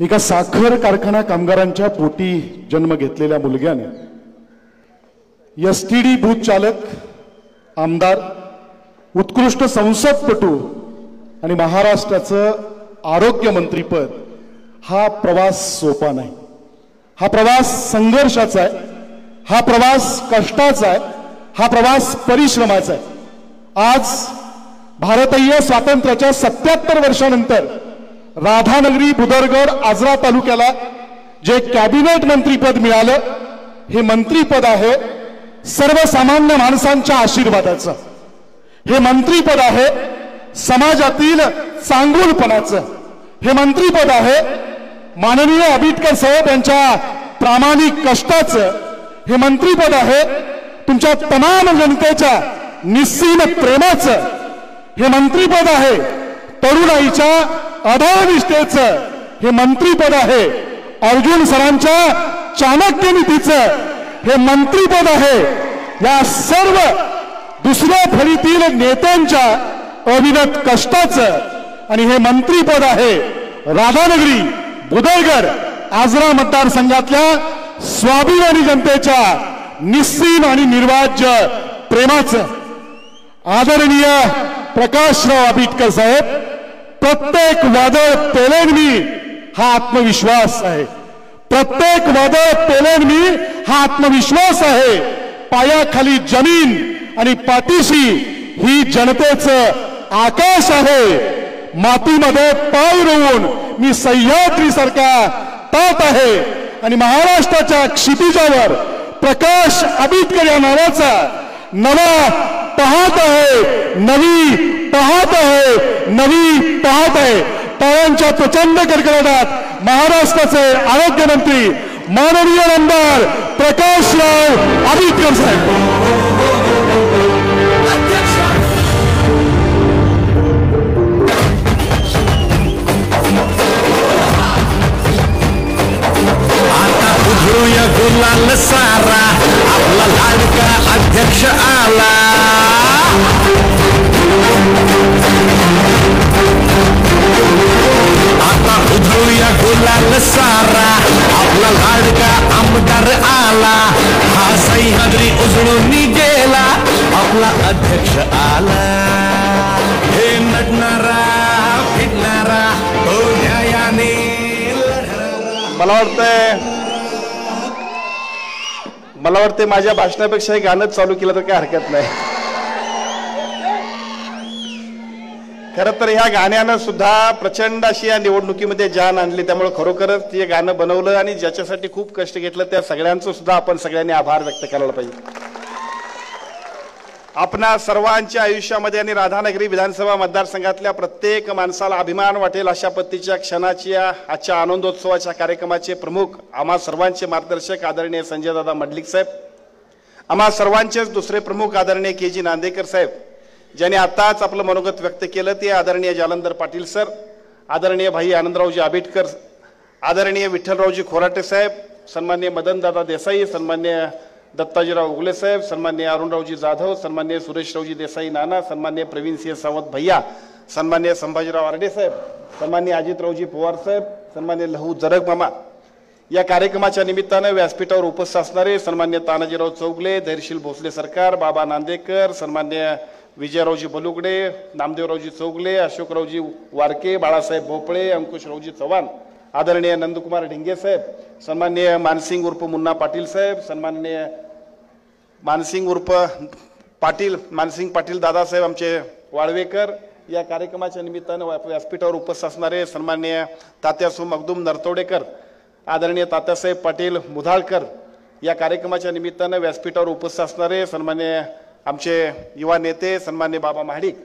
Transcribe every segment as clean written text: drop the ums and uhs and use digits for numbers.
एका साखर कारखाना कामगारांच्या पोटी जन्म घेतलेल्या मुलग्याने एसटीडी बूथ चालक, आमदार, उत्कृष्ट संसदपटू आणि महाराष्ट्राचं आरोग्य मंत्रीपद हा प्रवास सोपा नाही। हा प्रवास संघर्षाचा आहे, हा प्रवास कष्टाचा आहे, हा प्रवास परिश्रमाचा आहे। आज भारतीय स्वातंत्र्याच्या 77 वर्षानंतर राधानगरी, बुदरगड, आजरा तालुक्याला जे कॅबिनेट मंत्रीपद मिळालं, हे मंत्रीपद आहे सर्वसामान्य माणसांच्या आशीर्वादाचं। हे मंत्रीपद आहे समाजातील चांगुलपणाचं। हे मंत्रीपद आहे माननीय आंबेडकर साहेब यांच्या प्रामाणिक कष्टाचं। हे मंत्रीपद आहे तुमच्या तमाम जनतेच्या निस्सीम प्रेमाचं। हे मंत्रीपद आहे तरुणाईच्या अधानिष्ठेचं। हे मंत्रीपद आहे अर्जुन सरांच्या चाणक्य नीतीचं। हे मंत्रीपद आहे या सर्व दुसऱ्या फळीतील नेत्यांच्या अविरत कष्टाचं। आणि हे मंत्रीपद आहे राधानगरी, बुदरगड, आजरा मतदारसंघातल्या स्वाभिमानी जनतेच्या निस्सीम आणि निर्वाज्य प्रेमाचं। आदरणीय प्रकाशराव आंबेडकर साहेब, प्रत्येक वादळ पेलेन मी हा आत्मविश्वास आहे। प्रत्येक वादळ पेलेन मी हा आत्मविश्वास आहे। पायाखाली जमीन आणि पाठीशी ही जनतेचं आकाश आहे। मातीमध्ये पाय रोवून मी सह्याद्रीसारखा तात आहे आणि महाराष्ट्राच्या क्षितिजावर प्रकाश आंबेडकर या नावाचा नवा पहात आहे, नवी पहात आहे, नवी पहात आहे। टाळ्यांच्या प्रचंड कडकडाटात महाराष्ट्राचे आरोग्य मंत्री माननीय आमदार प्रकाशराव आंबेडकर साहेब। गुलाल सारा आपला लाडका अध्यक्ष आला। आता उधळूया गुलाल सारा आपला लाडका आमदार आला। हा सह्याद्री उजळून गेला आपला अध्यक्ष आला। हे नटणारा फिरणारा तो न्यायाने मला वाटतंय माझ्या भाषणापेक्षा हे गाणं चालू केलं तर काय हरकत नाही। खरं तर ह्या गाण्यानं सुद्धा प्रचंड अशी या निवडणुकीमध्ये जान आणली। त्यामुळे खरोखरच ते गाणं बनवलं आणि ज्याच्यासाठी खूप कष्ट घेतलं त्या सगळ्यांचं सुद्धा आपण सगळ्यांनी आभार व्यक्त करायला पाहिजे। आपणा सर्वांच्या आयुष्यामध्ये आणि राधानगरी विधानसभा मतदारसंघातल्या प्रत्येक माणसाला अभिमान वाटेल अशा पद्धतीच्या क्षणाची आजच्या आनंदोत्सवाच्या कार्यक्रमाचे प्रमुख आम्हा सर्वांचे मार्गदर्शक आदरणीय संजय दादा मंडलिक साहेब, आम्हा सर्वांचेच दुसरे प्रमुख आदरणीय के.जी. नांदेकर साहेब, ज्यांनी आताच आपलं मनोगत व्यक्त केलं ते आदरणीय जालंधर पाटील सर, आदरणीय भाई आनंदरावजी आंबेडकर, आदरणीय विठ्ठलरावजी खोराटे साहेब, सन्माननीय मदनदादा देसाई, सन्माननीय दत्ताजीराव उगले साहेब, सन्माननीय अरुणरावजी जाधव, सन्माननीय सुरेशरावजी देसाई नाना, सन्माननीय प्रवीण सिंह सावंत भैया, सन्माननीय संभाजीराव आरडे साहेब, सन्माननीय अजितरावजी पवार साहेब, सन्माननीय लहू जरग मामा, या कार्यक्रमाच्या निमित्तानं व्यासपीठावर उपस्थित असणारे सन्माननीय तानाजीराव चौगले, धैर्यशील भोसले सरकार, बाबा नांदेकर, सन्माननीय विजयरावजी बलुगडे, नामदेवरावजी चौगले, अशोकरावजी वारके, बाळासाहेब भोपळे, अंकुशरावजी चव्हाण, आदरणीय नंदकुमार ढिंगे साहेब, सन्माननीय मानसिंग उर्फ मुन्ना पाटील साहेब, सन्माननीय मानसिंग उर्फ मानसिंग पाटील दादासाहेब आमचे वाळवेकर, या कार्यक्रमाच्या निमित्तानं व्यासपीठावर उपस्थित असणारे सन्माननीय तात्यासो मगदूम नरतोडेकर, आदरणीय तात्यासाहेब पाटील मुधाळकर, या कार्यक्रमाच्या निमित्तानं व्यासपीठावर उपस्थित असणारे सन्माननीय आमचे युवा नेते सन्माननीय बाबा महाडिक,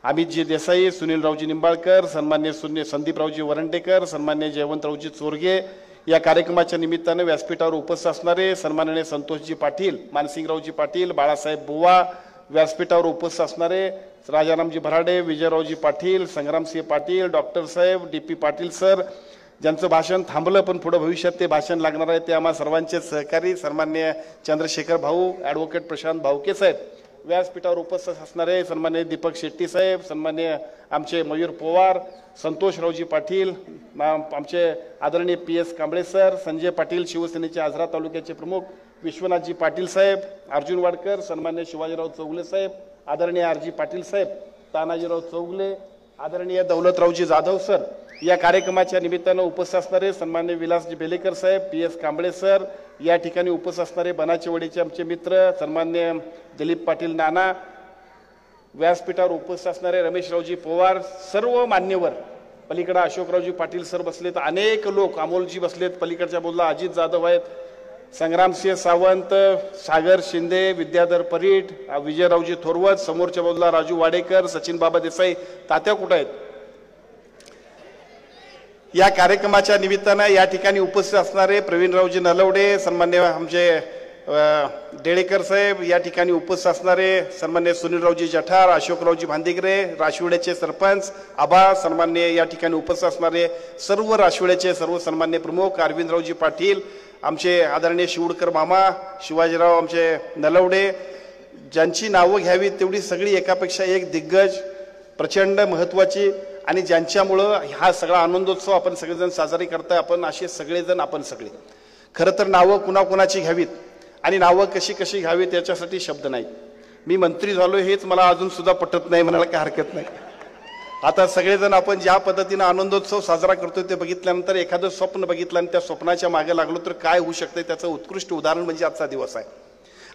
अमितजी देसाई, सुनीलरावजी निंबाळकर, सन्माननीय संदीपरावजी वरंडेकर, सन्माननीय जयवंतरावजी चोरगे, या कार्यक्रमाच्या निमित्तानं व्यासपीठावर उपस्थित असणारे सन्माननीय संतोषजी पाटील, मानसिंगरावजी पाटील, बाळासाहेब बुवा, व्यासपीठावर उपस्थित असणारे राजारामजी भराडे, विजयरावजी पाटील, संग्रामसिंह पाटील, डॉक्टर साहेब, डी.पी. पाटील सर, ज्यांचं भाषण थांबलं पण पुढे भविष्यात ते भाषण लागणार आहे, ते आम्हा सर्वांचे सहकारी सन्माननीय चंद्रशेखर भाऊ, ॲडव्होकेट प्रशांत भाऊके साहेब, व्यासपीठावर उपस्थित असणारे सन्मान्य दीपक शेट्टी साहेब, सन्मान्य आमचे मयूर पवार, संतोषरावजी पाटील, आमचे आदरणीय PS कांबळे सर, संजय पाटील शिवसेनेचे आजरा तालुक्याचे प्रमुख, विश्वनाथजी पाटील साहेब, अर्जुन वाडकर, सन्मान्य शिवाजीराव चौगले साहेब, आदरणीय RG पाटील साहेब, तानाजीराव चौगले, आदरणीय दौलतरावजी जाधव सर, या कार्यक्रमाच्या निमित्तानं उपस्थित असणारे सन्मान्य विलासजी बेलेकर साहेब, PS कांबळे सर, या ठिकाणी उपस्थित असणारे बनाचे वडीचे आमचे मित्र सन्मान्य दिलीप पाटील नाना, व्यासपीठावर उपस्थित असणारे रमेशरावजी पवार, सर्व मान्यवर, पलीकडे अशोकरावजी पाटील सर बसलेत, अनेक लोक, अमोलजी बसलेत, पलीकडच्या बाजूला अजित जाधव आहेत, संग्रामसिंह सावंत, सागर शिंदे, विद्याधर परीट, विजयरावजी थोरवत, समोरच्या बाजूला राजू वाडेकर, सचिन बाबा देसाई, तात्या कुठं आहेत? या कार्यक्रमाच्या निमित्तानं या ठिकाणी उपस्थित असणारे प्रवीणरावजी नलवडे, सन्मान्य आमचे डेळेकर साहेब, या ठिकाणी उपस्थित असणारे सन्मान्य सुनीलरावजी जठार, अशोकरावजी भांदिगरे, राशिवड्याचे सरपंच आबा, सन्मान्य या ठिकाणी उपस्थित असणारे सर्व राशिवड्याचे सर्व सन्मान्य प्रमुख, अरविंदरावजी पाटील, आमचे आदरणीय शिवडकर मामा, शिवाजीराव आमचे नलवडे, ज्यांची नावं घ्यावी तेवढी सगळी एकापेक्षा एक दिग्गज, प्रचंड महत्त्वाची, आणि ज्यांच्यामुळं हा सगळा आनंदोत्सव आपण सगळेजण साजरी करताय, आपण असे सगळेजण आपण सगळे. खरं तर नावं कुणाकुणाची घ्यावीत आणि नावं कशी कशी घ्यावीत याच्यासाठी शब्द नाहीत. मी मंत्री झालो हेच मला अजून सुद्धा पटत नाही, म्हणायला काय हरकत नाही. आता सगळेजण आपण ज्या पद्धतीनं आनंदोत्सव साजरा करतोय ते बघितल्यानंतर एखादं स्वप्न बघितलं आणि त्या स्वप्नाच्या मागे लागलो तर काय होऊ शकते त्याचं उत्कृष्ट उदाहरण म्हणजे आजचा दिवस आहे.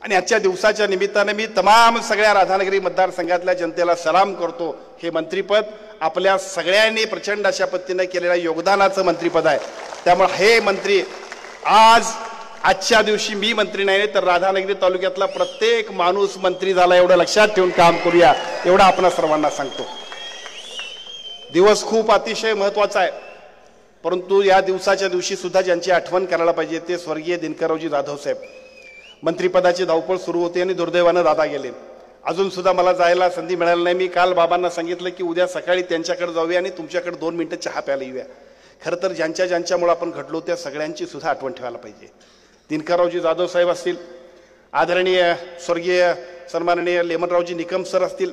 आणि आजच्या दिवसाच्या निमित्ताने मी तमाम सगळ्या राधानगरी मतदारसंघातल्या जनतेला सलाम करतो. हे मंत्रिपद आपल्या सगळ्यांनी प्रचंड अशा पद्धतीने केलेल्या योगदानाचं मंत्रिपद आहे. त्यामुळे हे मंत्री आजच्या दिवशी मी मंत्री नाही तर राधानगरी तालुक्यातला प्रत्येक माणूस मंत्री झाला एवढं लक्षात ठेवून काम करूया एवढं आपण सर्वांना सांगतो. दिवस खूप अतिशय महत्वाचा आहे, परंतु या दिवसाच्या दिवशी सुद्धा ज्यांची आठवण करायला पाहिजे ते स्वर्गीय दिनकररावजी जाधव साहेब. मंत्रिपदाची धावपळ सुरू होती आणि दुर्दैवानं दादा गेले. अजून सुद्धा मला जायला संधी मिळाली नाही. मी काल बाबांना सांगितलं की उद्या सकाळी त्यांच्याकडे जाऊया आणि तुमच्याकडे 2 मिनिटं चहा प्यायला येऊया. खरं तर ज्यांच्यामुळे आपण घडलो त्या सगळ्यांची सुद्धा आठवण ठेवायला पाहिजे. दिनकररावजी जाधव साहेब असतील, आदरणीय स्वर्गीय सन्माननीय लेमनरावजी निकम सर असतील.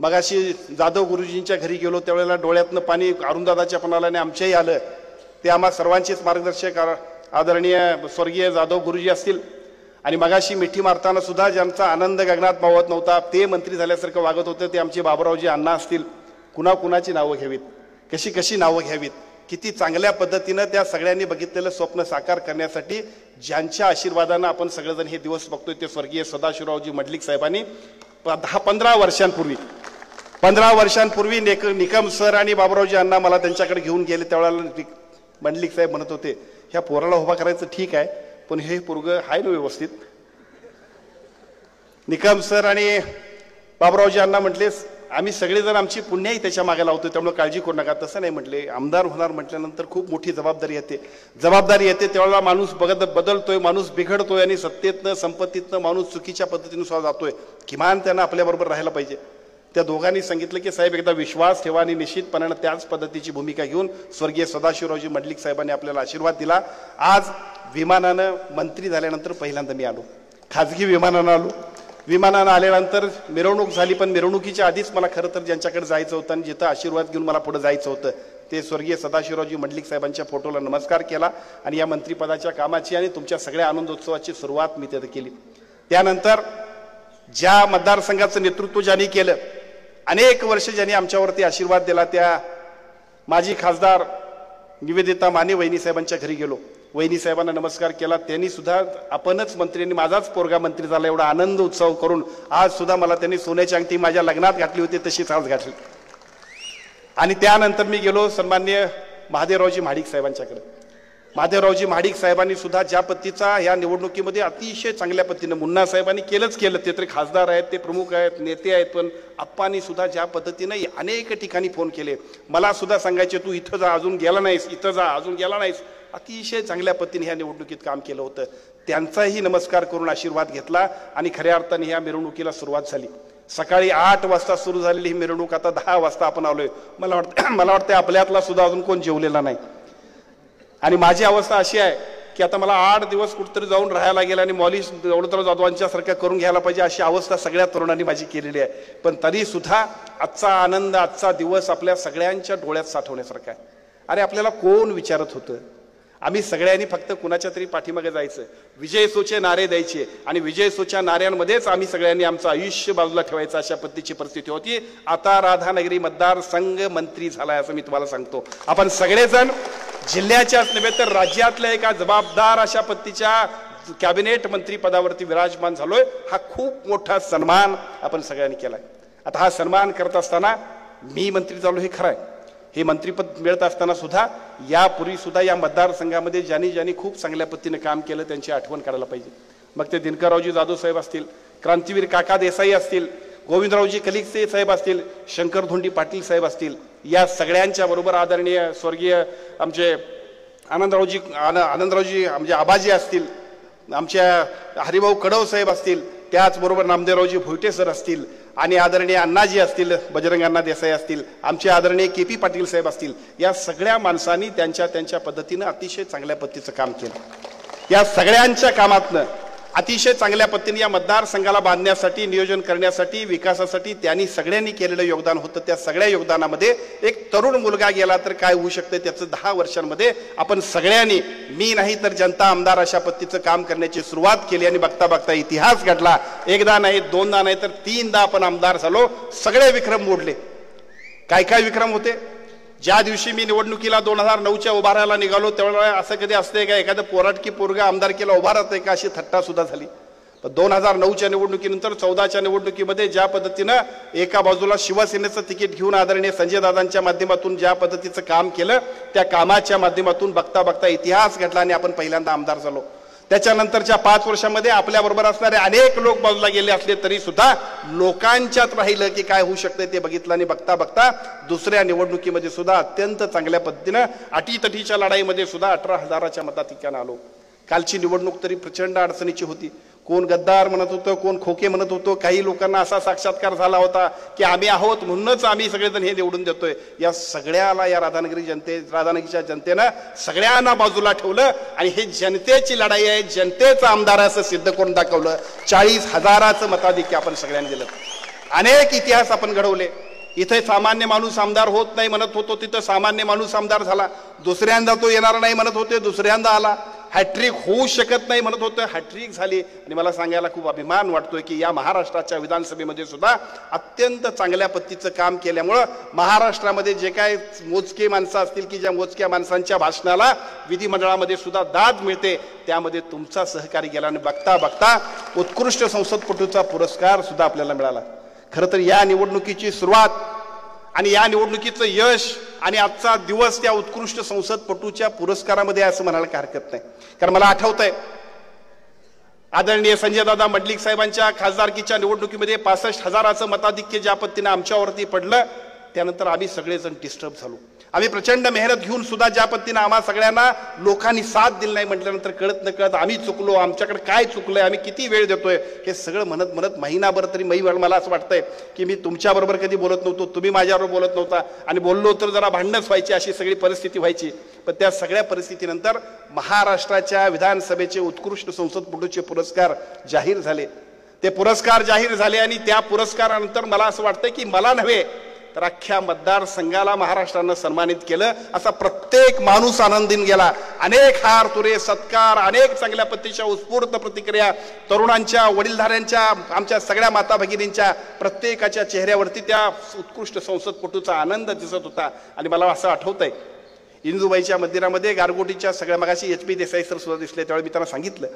मगाशी जाधव गुरुजींच्या घरी गेलो त्यावेळेला डोळ्यातनं पाणी अरुणदादाच्या पण आलं आणि आमच्याही आलं. ते आम्हा सर्वांचेच मार्गदर्शक आदरणीय स्वर्गीय जाधव गुरुजी असतील. आणि मगाशी मिठी मारताना सुद्धा ज्यांचा आनंद गगनात मावत नव्हता ते मंत्री झाल्यासारखं वागत होतं ते आमचे बाबूरावजी अण्णा असतील. कुणाकुणाची नावं घ्यावीत, कशी कशी नावं घ्यावीत, किती चांगल्या पद्धतीनं त्या सगळ्यांनी बघितलेलं स्वप्न साकार करण्यासाठी ज्यांच्या आशीर्वादानं आपण सगळेजण हे दिवस बघतोय ते स्वर्गीय सदाशिवरावजी मंडलिक साहेबांनी 10-15 वर्षांपूर्वी निकम सर आणि बाबूरावजी अण्णा मला त्यांच्याकडे घेऊन गेले. त्यावेळेला मंडलिक साहेब म्हणत होते ह्या पोराला उभा करायचं ठीक आहे पण हे पोरग आहे ना व्यवस्थित. निकम सर आणि बाबूरावजी अण्णा म्हटले आम्ही सगळेजण आमची पुण्याही त्याच्या मागे लावतो त्यामुळे काळजी करू नका. तसं नाही म्हटले, आमदार होणार म्हटल्यानंतर खूप मोठी जबाबदारी येते. त्यावेळेला माणूस बदलतोय, माणूस बिघडतोय आणि सत्तेतनं संपत्तीतनं माणूस चुकीच्या पद्धतीनुसार जातोय. किमान त्यांना आपल्याबरोबर राहायला पाहिजे. त्या दोघांनी सांगितलं की साहेब एकदा विश्वास ठेवा आणि निश्चितपणानं त्याच पद्धतीची भूमिका घेऊन स्वर्गीय सदाशिवरावजी मंडलिक साहेबांनी आपल्याला आशीर्वाद दिला. आज विमानानं मंत्री झाल्यानंतर पहिल्यांदा मी आलो, खाजगी विमानानं आलो. विमानानं आल्यानंतर मिरवणूक झाली, पण मिरवणुकीच्या आधीच मला खरं तर ज्यांच्याकडे जायचं होतं आणि जिथं आशीर्वाद घेऊन मला पुढे जायचं होतं ते स्वर्गीय सदाशिवरावजी मंडलिक साहेबांच्या फोटोला नमस्कार केला आणि या मंत्रिपदाच्या कामाची आणि तुमच्या सगळ्या आनंदोत्सवाची सुरुवात मी तिथं केली. त्यानंतर ज्या मतदारसंघाचं नेतृत्व ज्यांनी केलं, अनेक वर्ष ज्यांनी आमच्यावरती आशीर्वाद दिला, त्या माजी खासदार निवेदिता माने वहिनी साहेबांच्या घरी गेलो. वहिनी साहेबांना नमस्कार केला. त्यांनी सुद्धा आपणच मंत्र्यांनी माझाच पोरगा मंत्री झाला एवढा आनंद उत्सव करून आज सुद्धा मला त्यांनी सोन्याची अंगठी माझ्या लग्नात घातली होती तशीच आज घातली. आणि त्यानंतर मी गेलो सन्माननीय महादेवरावजी महाडिक साहेबांच्याकडे. महादेवरावजी महाडिक साहेबांनी सुद्धा ज्या पद्धतीचा या निवडणुकीमध्ये अतिशय चांगल्या पद्धतीने मुन्ना साहेबांनी केलं. ते तरी खासदार आहेत, ते प्रमुख आहेत, नेते आहेत, पण आप्पांनी सुद्धा ज्या पद्धतीने अनेक ठिकाणी फोन केले. मला सुद्धा सांगायचे तू इथं जा अजून गेला नाहीस, इथं जा अजून गेला नाहीस. अतिशय चांगल्या पद्धतीने ह्या निवडणुकीत काम केलं होतं. त्यांचाही नमस्कार करून आशीर्वाद घेतला आणि खऱ्या अर्थाने ह्या मिरवणुकीला सुरुवात झाली. सकाळी 8 वाजता सुरू झालेली ही मिरवणूक आता 10 वाजता आपण आलोय. मला वाटतं आपल्यातला सुद्धा अजून कोण जेवलेला नाही. आणि माझी अवस्था अशी आहे की आता मला 8 दिवस कुठेतरी जाऊन राहायला गेलं आणि मौली दौलतराव जाधवांच्या सारखं करून घ्यायला पाहिजे अशी अवस्था सगळ्या तरुणांनी माझी केलेली आहे. पण तरी सुद्धा आजचा आनंद, आजचा दिवस आपल्या सगळ्यांच्या डोळ्यात साठवण्यासारखा आहे. अरे आपल्याला कोण विचारत होतं? आम्ही सगळ्यांनी फक्त कुणाच्या तरी पाठीमागे जायचं, विजय सोचे नारे द्यायचे आणि विजय सोच्या नाऱ्यांमध्येच आम्ही सगळ्यांनी आमचं आयुष्य बाजूला ठेवायचं अशा पद्धतीची परिस्थिती होती. आता राधानगरी मतदारसंघ मंत्री झालाय असं मी तुम्हाला सांगतो. आपण सगळेजण जिल्ह्याच्याच नव्हे तर राज्यातल्या एका जबाबदार अशा पद्धतीच्या कॅबिनेट मंत्री पदावरती विराजमान झालोय. हा खूप मोठा सन्मान आपण सगळ्यांनी केलाय. आता हा सन्मान करत असताना मी मंत्री झालो हे खरं आहे. हे मंत्रीपद मिळत असताना सुद्धा यापूर्वी सुद्धा या मतदारसंघामध्ये ज्यांनी खूप चांगल्या पद्धतीने काम केलं त्यांची आठवण काढायला पाहिजे. मग ते दिनकररावजी जाधव साहेब असतील, क्रांतीवीर काका देसाई असतील, गोविंदरावजी कलिकसे साहेब असतील, शंकर धोंडी पाटील साहेब असतील, या सगळ्यांच्या बरोबर आदरणीय स्वर्गीय आमचे आनंदरावजी म्हणजे आबाजी असतील, आमच्या हरिभाऊ कडव साहेब असतील, त्याचबरोबर नामदेवरावजी भोईटे सर असतील आणि आदरणीय अण्णाजी असतील, बजरंग अण्णा देसाई असतील, आमचे आदरणीय KP पाटील साहेब असतील, या सगळ्या माणसांनी त्यांच्या पद्धतीनं अतिशय चांगल्या पद्धतीचं काम केलं. या सगळ्यांच्या कामातनं अतिशय चांगल्या पद्धतीने या मतदारसंघाला बांधण्यासाठी, नियोजन करण्यासाठी, विकासासाठी त्यांनी सगळ्यांनी केलेलं योगदान होतं. त्या सगळ्या योगदानामध्ये एक तरुण मुलगा गेला तर काय होऊ शकतं त्याचं 10 वर्षांमध्ये आपण सगळ्यांनी, मी नाही तर जनता आमदार अशा पद्धतीचं काम करण्याची सुरुवात केली आणि बघता बघता इतिहास घडला. एकदा नाही, दोनदा नाही तर 3दा आपण आमदार झालो. सगळे विक्रम मोडले. काय विक्रम होते? ज्या दिवशी मी निवडणुकीला 2009च्या उभारायला निघालो त्यावेळेला असं कधी असतंय का एखादं पोराटकी पोरगा आमदारकीला उभा राहतंय का अशी थट्टा सुद्धा झाली. पण 2009च्या निवडणुकीनंतर 14च्या निवडणुकीमध्ये ज्या पद्धतीनं एका बाजूला शिवसेनेचं तिकीट घेऊन आदरणीय संजय दादांच्या माध्यमातून ज्या पद्धतीचं काम केलं त्या कामाच्या माध्यमातून बघता बघता इतिहास घडला आणि आपण पहिल्यांदा आमदार झालो. त्याच्यानंतरच्या 5 वर्षांमध्ये आपल्या बरोबर असणारे अनेक लोक बाजूला गेले असले तरी सुद्धा लोकांच्यात राहिलं की काय होऊ शकतं ते बघितलं आणि बघता बघता दुसऱ्या निवडणुकीमध्ये सुद्धा अत्यंत चांगल्या पद्धतीनं अटीतटीच्या लढाईमध्ये सुद्धा 18,000च्या मताधिक्यानं आलो. कालची निवडणूक तरी प्रचंड अडचणीची होती. कोण गद्दार म्हणत होतं, कोण खोके म्हणत होतं. काही लोकांना असा साक्षात्कार झाला होता की आम्ही आहोत म्हणूनच आम्ही सगळेजण हे निवडून देतोय. या सगळ्याला या राधानगरीच्या जनतेनं सगळ्यांना बाजूला ठेवलं आणि हे जनतेची लढाई आहे, जनतेचा आमदार असं सिद्ध करून दाखवलं. 40,000चं मताधिक्य आपण सगळ्यांनी दिलं. अनेक इतिहास आपण घडवले. इथे सामान्य माणूस आमदार होत नाही म्हणत होतो, तिथं सामान्य माणूस आमदार झाला. दुसऱ्यांदा तो येणार नाही म्हणत होते, दुसऱ्यांदा आला. हॅट्रिक होऊ शकत नाही म्हणत होतं, हॅट्रिक झाली. आणि मला सांगायला खूप अभिमान वाटतोय की या महाराष्ट्राच्या विधानसभेमध्ये सुद्धा अत्यंत चांगल्या पद्धतीचं काम केल्यामुळं महाराष्ट्रामध्ये जे काय मोजके माणसं असतील की ज्या मोजक्या माणसांच्या भाषणाला विधिमंडळामध्ये सुद्धा दाद मिळते, त्यामध्ये तुमचा सहकारी गेला आणि बघता बघता उत्कृष्ट संसदपटूचा पुरस्कार सुद्धा आपल्याला मिळाला. खरं तर या निवडणुकीची सुरुवात आणि या निवडणुकीचं यश आणि आजचा दिवस त्या उत्कृष्ट संसदपटूच्या पुरस्कारामध्ये असं म्हणायला काही हरकत नाही. कारण मला आठवतंय आदरणीय संजयदादा मंडलिक साहेबांच्या खासदारकीच्या निवडणुकीमध्ये 65,000चं मताधिक्य ज्या पद्धतीने आमच्यावरती पडलं त्यानंतर आम्ही सगळेजण डिस्टर्ब झालो. आम्ही प्रचंड मेहनत घेऊन सुद्धा ज्या पद्धतीने आम्हा सगळ्यांना लोकांनी साथ दिली नाही म्हटल्यानंतर कळत न कळत आम्ही चुकलो, आमच्याकडे काय चुकलंय, आम्ही किती वेळ देतोय हे सगळं म्हणत महिनाभर तरी मला असं वाटतंय की मी तुमच्याबरोबर कधी बोलत नव्हतो, तुम्ही माझ्याबरोबर बोलत नव्हता आणि बोललो तर जरा भांडणच व्हायची, अशी सगळी परिस्थिती व्हायची. पण त्या सगळ्या परिस्थितीनंतर महाराष्ट्राच्या विधानसभेचे उत्कृष्ट संसदपटूचे पुरस्कार जाहीर झाले. ते पुरस्कार जाहीर झाले आणि त्या पुरस्कारानंतर मला असं वाटतंय की मला नव्हे तर अख्ख्या मतदारसंघाला महाराष्ट्रानं सन्मानित केलं. असा प्रत्येक माणूस आनंदीन गेला. अनेक हार तुरे सत्कार, अनेक चांगल्या पद्धतीच्या उत्स्फूर्त प्रतिक्रिया, तरुणांच्या, वडीलधाऱ्यांच्या, आमच्या सगळ्या माता भगिनींच्या प्रत्येकाच्या चेहऱ्यावरती त्या उत्कृष्ट संसदपटूचा आनंद दिसत होता. आणि मला असं आठवतंय इंदुबाईच्या मंदिरामध्ये गारगोटीच्या सगळ्या मगाशी HP देसाई सर सुद्धा दिसले, त्यावेळी मी त्यांना सांगितलं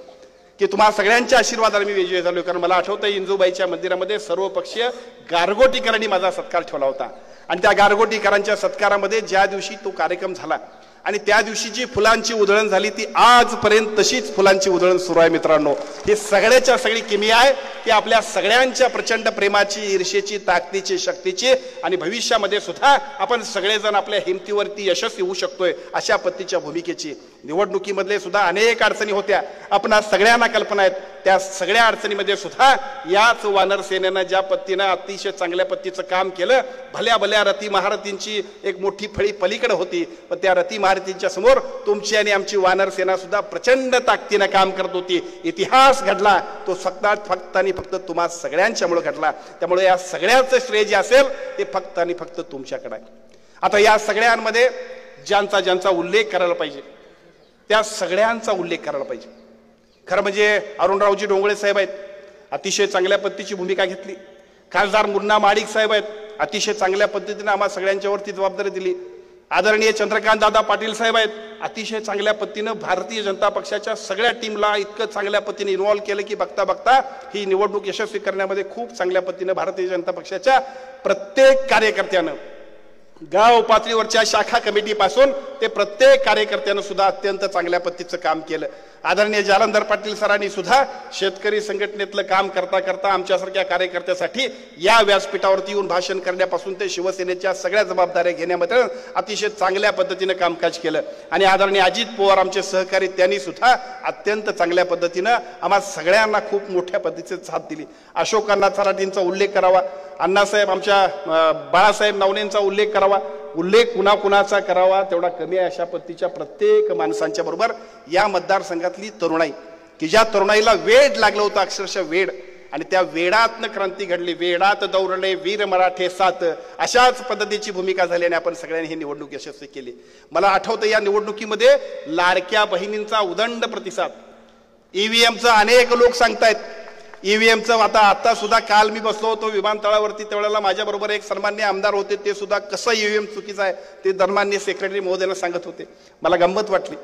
की तुम्हाला सगळ्यांच्या आशीर्वादाने मी विजयी झालो. कारण मला आठवतंय इंदुबाईच्या मंदिरामध्ये सर्वपक्षीय गारगोटीकरांनी माझा सत्कार ठेवला होता आणि त्या गारगोटीकरांच्या सत्कारामध्ये ज्या दिवशी तो कार्यक्रम झाला आणि त्या दिवशी जी फुलांची उधळण झाली ती आजपर्यंत तशीच फुलांची उधळण सुरू आहे. मित्रांनो, ही सगळ्याच्या सगळी किमी आहे की आपल्या सगळ्यांच्या प्रचंड प्रेमाची, ईर्षेची, ताकदीची, शक्तीची आणि भविष्यामध्ये सुद्धा आपण सगळेजण आपल्या हिमतीवरती यशस्वी होऊ शकतोय अशा पद्धतीच्या भूमिकेची. निवडणुकीमधले सुद्धा अनेक अडचणी होत्या, आपणा सगळ्यांना कल्पना आहेत. त्या सगळ्या अडचणीमध्ये सुद्धा याच वानर सेनेनं ज्या पद्धतीनं अतिशय चांगल्या पद्धतीचं काम केलं, भल्या भल्या रती महारथींची एक मोठी फळी पलीकडे होती, पण त्या रती महारथींच्या समोर तुमची आणि आमची वानर सेना सुद्धा प्रचंड ताकदीनं काम करत होती. इतिहास घडला तो फक्त आणि फक्त तुम्हा सगळ्यांच्यामुळे घडला. त्यामुळे या सगळ्याचं श्रेय जे असेल ते फक्त आणि फक्त तुमच्याकडे आहे. आता या सगळ्यांमध्ये ज्यांचा ज्यांचा उल्लेख करायला पाहिजे त्या सगळ्यांचा उल्लेख करायला पाहिजे. खरं म्हणजे अरुणरावजी डोंगळे साहेब आहेत, अतिशय चांगल्या पद्धतीची भूमिका घेतली. खासदार मुन्ना माडिक साहेब आहेत, अतिशय चांगल्या पद्धतीने आम्हा सगळ्यांच्यावरती जबाबदारी दिली. आदरणीय चंद्रकांत दादा पाटील साहेब आहेत, अतिशय चांगल्या पद्धतीनं भारतीय जनता पक्षाच्या सगळ्या टीमला इतकं चांगल्या पद्धतीने इन्व्हॉल्व केलं की बघता बघता ही निवडणूक यशस्वी करण्यामध्ये खूप चांगल्या पद्धतीने भारतीय जनता पक्षाच्या प्रत्येक कार्यकर्त्यानं गाव पातळीवरच्या शाखा कमिटीपासून ते प्रत्येक कार्यकर्त्यानं सुद्धा अत्यंत चांगल्या पद्धतीचं काम केलं. आदरणीय जालंधर पाटील सरांनी सुद्धा शेतकरी संघटनेतलं काम करता करता आमच्यासारख्या कार्यकर्त्यासाठी या व्यासपीठावरती येऊन भाषण करण्यापासून ते शिवसेनेच्या सगळ्या जबाबदाऱ्या घेण्यामध्ये अतिशय चांगल्या पद्धतीनं कामकाज केलं. आणि आदरणीय अजित पवार आमचे सहकारी त्यांनी सुद्धा अत्यंत चांगल्या पद्धतीनं आम्हा सगळ्यांना खूप मोठ्या पद्धतीची साथ दिली. अशोक अण्णा चराटींचा उल्लेख करावा, अण्णासाहेब आमच्या बाळासाहेब नावनेंचा उल्लेख करावा, उल्लेख कुणा कुणाचा करावा तेवढा कमी आहे. अशा पद्धतीच्या प्रत्येक माणसांच्या बरोबर या मतदारसंघातली तरुणाई की ज्या तरुणाईला वेड लागलं होतं, अक्षरशः वेड, आणि त्या वेडातनं क्रांती घडली. वेडात दौरले वीर मराठे सात, अशाच पद्धतीची भूमिका झाली आणि आपण सगळ्यांनी ही निवडणूक यशस्वी केली. मला आठवतं या निवडणुकीमध्ये लाडक्या बहिणींचा उदंड प्रतिसाद. ईव्हीएमचं अनेक लोक सांगतायत ईव्हीएमचं आता सुद्धा काल मी बसलो होतो विमानतळावरती, त्यावेळेला माझ्या बरोबर एक सन्मान्य आमदार होते, ते सुद्धा कसं ईव्हीएम चुकीचं आहे ते धर्मान्य सेक्रेटरी महोदयांना सांगत होते. मला गंमत वाटली.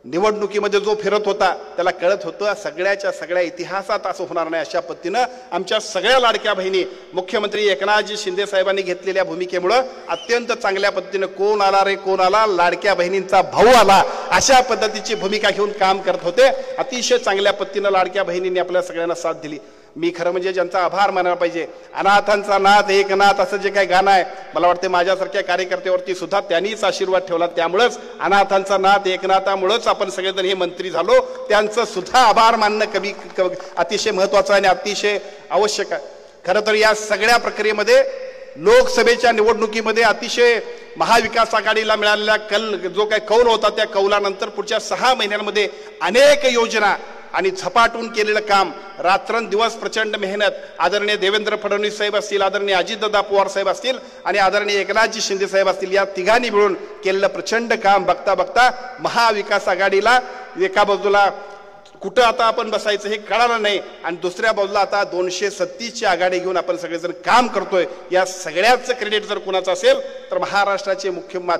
निवडणुकीमध्ये जो फिरत होता त्याला कळत होतं सगळ्याच्या सगळ्या इतिहासात असं होणार नाही. अशा पद्धतीनं आमच्या सगळ्या लाडक्या बहिणी मुख्यमंत्री एकनाथजी शिंदे साहेबांनी घेतलेल्या भूमिकेमुळं अत्यंत चांगल्या पद्धतीनं कोण आला रे कोण आला, लाडक्या बहिणींचा भाऊ आला, अशा पद्धतीची भूमिका घेऊन काम करत होते. अतिशय चांगल्या पद्धतीनं लाडक्या बहिणींनी आपल्या सगळ्यांना साथ दिली. मी खरं म्हणजे ज्यांचा आभार मानायला पाहिजे. अनाथांचा नाथ एक नाथ असं जे काही गाणं आहे, मला वाटतं माझ्यासारख्या कार्यकर्त्यावरती सुद्धा त्यांनीच आशीर्वाद ठेवला. त्यामुळेच अनाथांचा नाथ एकनाथामुळेच आपण सगळेजण हे मंत्री झालो. त्यांचं सुद्धा आभार मानणं अतिशय महत्वाचं आणि अतिशय आवश्यक आहे. खरं तर या सगळ्या प्रक्रियेमध्ये लोकसभेच्या निवडणुकीमध्ये अतिशय महाविकास आघाडीला मिळालेला जो काही कौल होता, त्या कौलानंतर पुढच्या 6 महिन्यांमध्ये अनेक योजना आणि झपाटून केलेलं काम, रात्रंदिवस प्रचंड मेहनत, आदरणीय देवेंद्र फडणवीस साहेब असतील, आदरणीय अजितदादा पवार साहेब असतील आणि आदरणीय एकनाथजी शिंदे साहेब असतील, या तिघांनी मिळून केलेलं प्रचंड काम बघता बघता महाविकास आघाडीला एका बाजूला कुठं आता आपण बसायचं हे कळालं नाही आणि दुसऱ्या बाजूला आता 237ची आघाडी घेऊन आपण सगळेजण काम करतोय. या सगळ्याचं क्रेडिट जर कुणाचं असेल तर महाराष्ट्राचे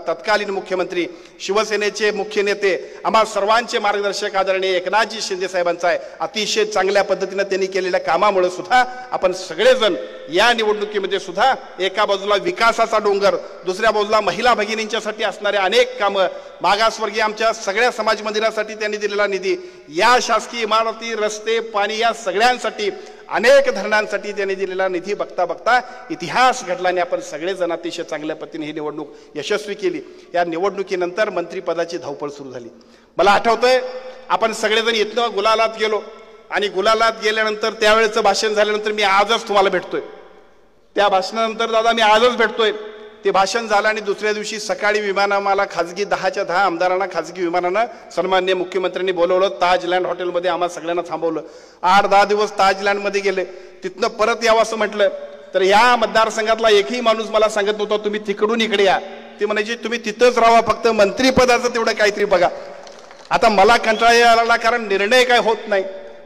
तत्कालीन मुख्यमंत्री, शिवसेनेचे मुख्य नेते, आम्हा सर्वांचे मार्गदर्शक आदरणीय एकनाथजी शिंदे साहेबांचा आहे. अतिशय चांगल्या पद्धतीनं त्यांनी केलेल्या कामामुळे सुद्धा आपण सगळेजण या निवडणुकीमध्ये सुद्धा एका बाजूला विकासाचा डोंगर, दुसऱ्या बाजूला महिला भगिनींच्यासाठी असणारे अनेक कामं, मागासवर्गीय आमच्या सगळ्या समाज मंदिरासाठी त्यांनी दिलेला निधी, या शासकीय इमारती, रस्ते, पाणी, या सगळ्यांसाठी, अनेक धरणांसाठी त्यांनी दिलेला निधी बघता बघता इतिहास घडला आणि आपण सगळेजण अतिशय चांगल्या पद्धतीने ही निवडणूक यशस्वी केली. या निवडणुकीनंतर मंत्रिपदाची धावपळ सुरू झाली. मला आठवतंय आपण सगळेजण इथनं गुलालात गेलो आणि गुलालात गेल्यानंतर त्यावेळेचं भाषण झाल्यानंतर मी आजच तुम्हाला भेटतोय. त्या भाषणानंतर दादा मी आजच भेटतोय. ते भाषण झालं आणि दुसऱ्या दिवशी सकाळी विमानं आम्हाला खाजगी 10च्या 10 आमदारांना खाजगी विमानानं सन्माननीय मुख्यमंत्र्यांनी बोलवलं. ताजलँड हॉटेलमध्ये आम्हाला सगळ्यांना थांबवलं. 8-10 दिवस ताजलँडमध्ये गेले. तिथनं परत यावं असं म्हटलं तर या मतदारसंघातला एकही माणूस मला सांगत नव्हता तुम्ही तिकडून इकडे या. ते म्हणायचे तुम्ही तिथंच राहा, फक्त मंत्रिपदाचं तेवढं काहीतरी बघा. आता मला कंटाळा यायला, कारण निर्णय काय होत नाही.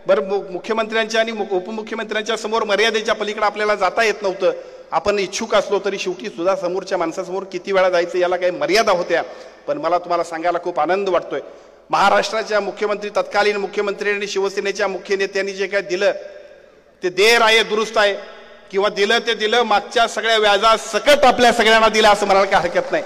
बरं, मुख्यमंत्र्यांच्या आणि उपमुख्यमंत्र्यांच्या समोर मर्यादेच्या पलीकडे आपल्याला जाता येत नव्हतं. आपण इच्छुक असलो तरी शेवटी सुद्धा समोरच्या माणसासमोर किती वेळा जायचं याला काही मर्यादा होत्या. पण मला तुम्हाला सांगायला खूप आनंद वाटतोय, महाराष्ट्राच्या मुख्यमंत्री, तत्कालीन मुख्यमंत्री आणि शिवसेनेच्या मुख्य नेत्यांनी जे काय दिलं ते देर आहे दुरुस्त आहे, किंवा दिलं ते दिलं, मागच्या सगळ्या व्याजा सकट आपल्या सगळ्यांना दिलं असं म्हणायला काही हरकत नाही.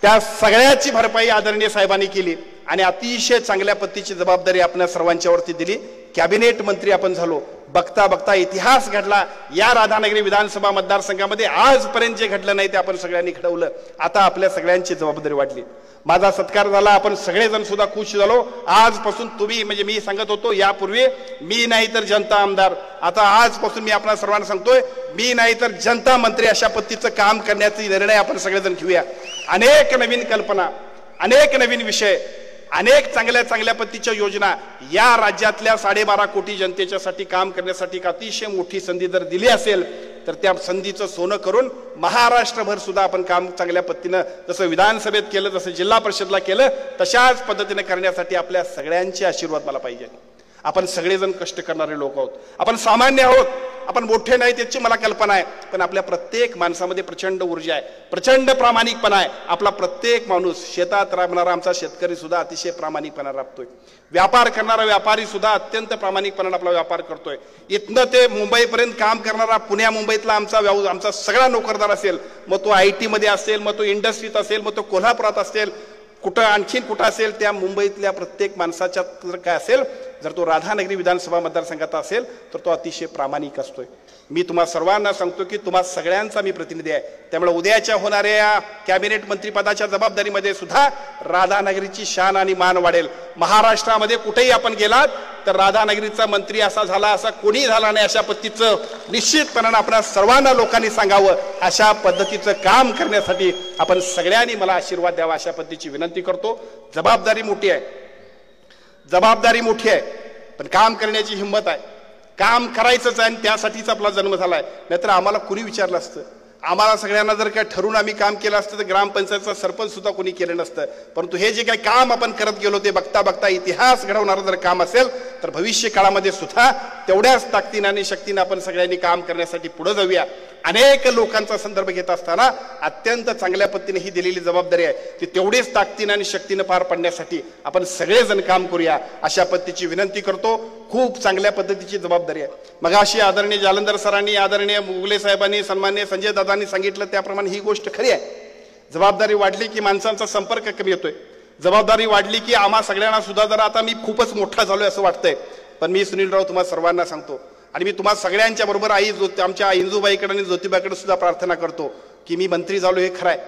त्या सगळ्याची भरपाई आदरणीय साहेबांनी केली आणि अतिशय चांगल्या पद्धतीची जबाबदारी आपल्या सर्वांच्यावरती दिली. कॅबिनेट मंत्री आपण झालो. बघता बघता इतिहास घडला या राधानगरी विधानसभा मतदारसंघामध्ये. आजपर्यंत जे घडलं नाही ते आपण सगळ्यांनी घडवलं. आता आपल्या सगळ्यांची जबाबदारी वाढली. माझा सत्कार झाला, आपण सगळेजण सुद्धा खुश झालो. आजपासून तुम्ही म्हणजे मी सांगत होतो यापूर्वी मी नाही तर जनता आमदार, आता आजपासून मी आपल्या सर्वांना सांगतोय मी नाही तर जनता मंत्री अशा पद्धतीचं काम करण्याचा निर्णय आपण सगळेजण घेऊया. अनेक नवीन कल्पना, अनेक नवीन विषय, अनेक चांगल्या चांगल्या पद्धतीच्या योजना या राज्यातल्या 12.5 कोटी जनतेच्यासाठी काम करण्यासाठी एक अतिशय मोठी संधी जर दिली असेल तर त्या संधीचं सोनं करून महाराष्ट्रभर सुद्धा आपण काम चांगल्या पद्धतीनं जसं विधानसभेत केलं, जसं जिल्हा परिषदला केलं, तशाच पद्धतीने करण्यासाठी आपल्या सगळ्यांचे आशीर्वाद मला पाहिजे. आपण सगळेजण कष्ट करणारे लोक आहोत, आपण सामान्य आहोत, आपण मोठे नाही त्याची मला कल्पना आहे. पण आपल्या प्रत्येक माणसामध्ये प्रचंड ऊर्जा आहे, प्रचंड प्रामाणिकपणा आहे. आपला प्रत्येक माणूस, शेतात राबणारा आमचा शेतकरी सुद्धा अतिशय प्रामाणिकपणा राबतोय. व्यापार करणारा व्यापारी सुद्धा अत्यंत प्रामाणिकपणाने आपला व्यापार करतोय. इथनं ते मुंबईपर्यंत काम करणारा पुण्या मुंबईतला आमचा सगळा नोकरदार असेल, मग तो IT मध्ये असेल, मग तो इंडस्ट्रीत असेल, मग तो कोल्हापुरात असेल, कुठं आणखीन कुठं असेल, त्या मुंबईतल्या प्रत्येक माणसाच्या जर काय असेल, जर तो राधानगरी विधानसभा मतदारसंघात असेल तर तो अतिशय प्रामाणिक असतोय. मी तुम्हा सर्वांना सांगतो की तुम्हा सगळ्यांचा मी प्रतिनिधी आहे. त्यामुळे उद्याच्या होणाऱ्या कॅबिनेट मंत्रिपदाच्या जबाबदारीमध्ये सुद्धा राधानगरीची शान आणि मान वाढेल. महाराष्ट्रामध्ये कुठेही आपण गेलात तर राधानगरीचा मंत्री असा झाला, असा कोणी झाला नाही अशा पद्धतीचं निश्चितपणाने आपण सर्वांना लोकांनी सांगावं. अशा पद्धतीचं काम करण्यासाठी आपण सगळ्यांनी मला आशीर्वाद द्यावा अशा पद्धतीची विनंती करतो. जबाबदारी मोठी आहे, जबाबदारी मोठी आहे, पण काम करण्याची हिंमत आहे. काम करायचंच आहे आणि त्यासाठीच आपला जन्म झालाय. नाहीतर आम्हाला कुणी विचारलं असतं, आम्हाला सगळ्यांना जर काय ठरवून आम्ही काम केलं असतं तर ग्रामपंचायतचा सरपंच सुद्धा कोणी केलं नसतं. परंतु हे जे काही काम आपण करत गेलो ते बघता बघता इतिहास घडवणारं जर काम असेल तर भविष्य काळामध्ये सुद्धा तेवढ्याच ताकदीने आणि शक्तीने आपण सगळ्यांनी काम करण्यासाठी पुढे जाऊया. अनेक लोकांचा संदर्भ घेत असताना अत्यंत चांगल्या पद्धतीने ही दिलेली जबाबदारी आहे ती तेवढीच ताकदीने आणि शक्तीने पार पाडण्यासाठी आपण सगळेजण काम करूया अशा पद्धतीची विनंती करतो. खूप चांगल्या पद्धतीची जबाबदारी आहे. मगाशी आदरणीय जालंधर सरांनी, आदरणीय मुगले साहेबांनी, सन्माननीय संजय दादांनी सांगितलं त्याप्रमाणे ही गोष्ट खरी आहे. जबाबदारी वाढली की माणसांचा संपर्क कमी होतोय. जबाबदारी वाढली की आम्हा सगळ्यांना सुद्धा जरा आता मी खूपच मोठा झालोय असं वाटतंय. पण मी सुनीलराव तुम्हाला सर्वांना सांगतो आणि मी तुम्हा सगळ्यांच्या बरोबर आमच्या इंदुबाईकडे आणि ज्योतिबाईकडे सुद्धा प्रार्थना करतो की मी मंत्री झालो हे खरं आहे,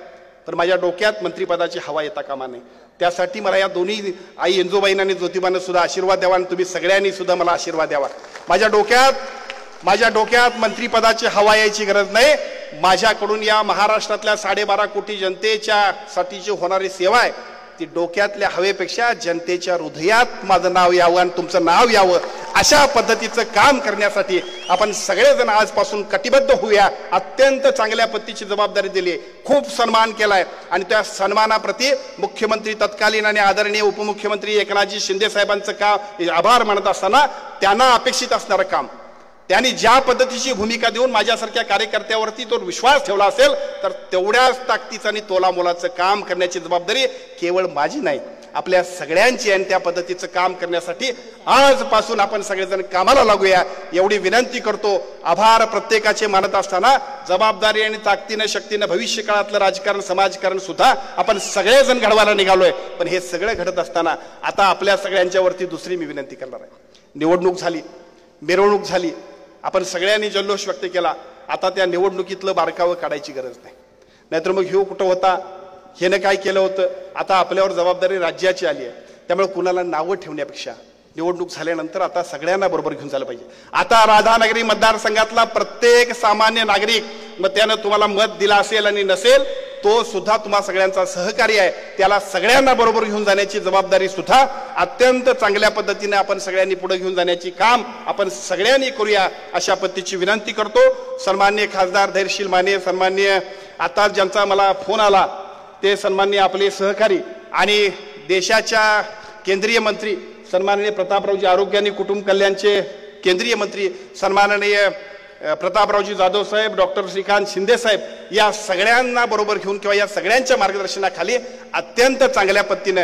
पण माझ्या डोक्यात मंत्रिपदाची हवा येता कामा नये. त्यासाठी मला या दोन्ही आई इंदुबाईंना आणि ज्योतिबांना सुद्धा आशीर्वाद द्यावा आणि तुम्ही सगळ्यांनी सुद्धा मला आशीर्वाद द्यावा. माझ्या डोक्यात मंत्रिपदाची हवा यायची गरज नाही. माझ्याकडून या महाराष्ट्रातल्या 12.5 कोटी जनतेच्या साठी जी होणारी सेवा आहे ती डोक्यातल्या हवेपेक्षा जनतेच्या हृदयात माझं नाव यावं आणि तुमचं नाव यावं अशा पद्धतीचं काम करण्यासाठी आपण सगळेजण आजपासून कटिबद्ध होऊया. अत्यंत चांगल्या पद्धतीची जबाबदारी दिली, खूप सन्मान केलाय आणि त्या सन्मानाप्रती मुख्यमंत्री तत्कालीन आणि आदरणीय उपमुख्यमंत्री एकनाथजी शिंदे साहेबांचं काम आभार मानत असताना त्यांना अपेक्षित असणारं काम त्यांनी ज्या पद्धतीची भूमिका देऊन माझ्यासारख्या कार्यकर्त्यावरती तो विश्वास ठेवला असेल तर तेवढ्याच ताकदीचं आणि तोलामोलाचं काम करण्याची जबाबदारी केवळ माझी नाही आपल्या सगळ्यांची. आणि त्या पद्धतीचं काम करण्यासाठी आजपासून आपण सगळेजण कामाला लागूया एवढी विनंती करतो. आभार प्रत्येकाचे मानत असताना जबाबदारी आणि ताकदीनं शक्तीनं भविष्य काळातलं राजकारण समाजकारण सुद्धा आपण सगळेजण घडवायला निघालोय. पण हे सगळं घडत असताना आता आपल्या सगळ्यांच्यावरती दुसरी मी विनंती करणार आहे. निवडणूक झाली, मिरवणूक झाली, आपण सगळ्यांनी जल्लोष व्यक्त केला. आता त्या निवडणुकीतलं बारकावं काढायची गरज नाही. नाहीतर मग ह्यो कुठं होता, हेनं काय केलं होतं. आता आपल्यावर जबाबदारी राज्याची आली आहे. त्यामुळे कुणाला नावं ठेवण्यापेक्षा निवडणूक झाल्यानंतर आता सगळ्यांना बरोबर घेऊन झालं पाहिजे. आता राधानगरी मतदारसंघातला प्रत्येक सामान्य नागरिक मग त्यानं तुम्हाला मत दिला असेल आणि नसेल तो सुद्धा तुम्हा सगळ्यांचा सहकारी आहे. त्याला सगळ्यांना बरोबर घेऊन जाण्याची जबाबदारी सुद्धा अत्यंत चांगल्या पद्धतीने आपण सगळ्यांनी पुढे घेऊन जाण्याची काम आपण सगळ्यांनी करूया अशा पद्धतीची विनंती करतो. सन्माननीय खासदार धैर्यशील माने, सन्माननीय आता ज्यांचा मला फोन आला ते सन्माननीय आपले सहकारी आणि देशाच्या केंद्रीय मंत्री सन्माननीय प्रतापरावजी आरोग्य आणि कुटुंब कल्याणचे केंद्रीय मंत्री सन्माननीय प्रतापरावजी जाधव साहेब, डॉक्टर श्रीकांत शिंदे साहेब या सगळ्यांना बरोबर घेऊन किंवा या सगळ्यांच्या मार्गदर्शनाखाली अत्यंत चांगल्या पद्धतीने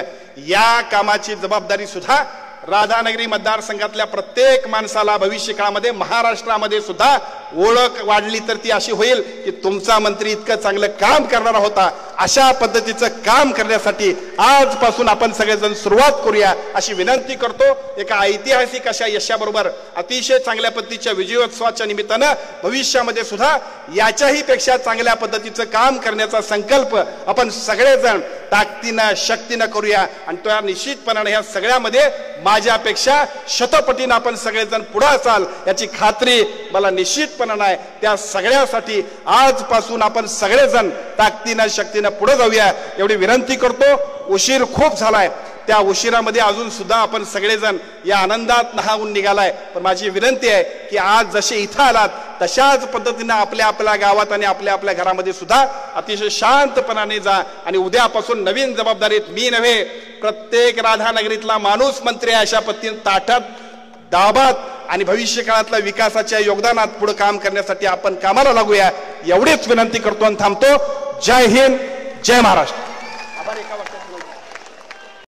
या कामाची जबाबदारी सुद्धा राधानगरी मतदारसंघातल्या प्रत्येक माणसाला भविष्य काळामध्ये महाराष्ट्रामध्ये सुद्धा ओळख वाढली तर ती अशी होईल की तुमचा मंत्री इतकं चांगलं काम करणारा होता. अशा पद्धतीचं काम करण्यासाठी आजपासून आपण सगळेजण सुरुवात करूया अशी विनंती करतो. एका ऐतिहासिक अशा यशाबरोबर अतिशय चांगल्या पद्धतीच्या विजयोत्सवाच्या निमित्तानं भविष्यामध्ये सुद्धा याच्याही पेक्षा चांगल्या पद्धतीचं काम करण्याचा संकल्प आपण सगळेजण ताकदीनं शक्तीनं करूया. आणि त्या निश्चितपणाने ह्या सगळ्यामध्ये माझ्यापेक्षा शतपटीनं आपण सगळेजण पुढे असाल याची खात्री मला निश्चितपणानं आहे. त्या सगळ्यासाठी आजपासून आपण सगळेजण ताकदीनं शक्तीनं पुढे जाऊया एवढी विनंती करतो. उशीर खूप झालाय, त्या उशिरामध्ये अजून सुद्धा आपण सगळेजण या आनंदात नहावून निघालाय. पण माझी विनंती आहे की आज जसे इथं आलात तशाच पद्धतीने आपल्या आपल्या गावात आणि आपल्या आपल्या घरामध्ये सुद्धा अतिशय शांतपणाने जा. आणि उद्यापासून नवीन जबाबदारीत मी नव्हे प्रत्येक राधानगरीतला माणूस मंत्री अशा पद्धतीने ताठात दाबात आणि भविष्य काळातल्या विकासाच्या योगदानात पुढे काम करण्यासाठी आपण कामाला लागूया एवढीच विनंती करतो आणि थांबतो. जय हिंद, जय महाराष्ट्र.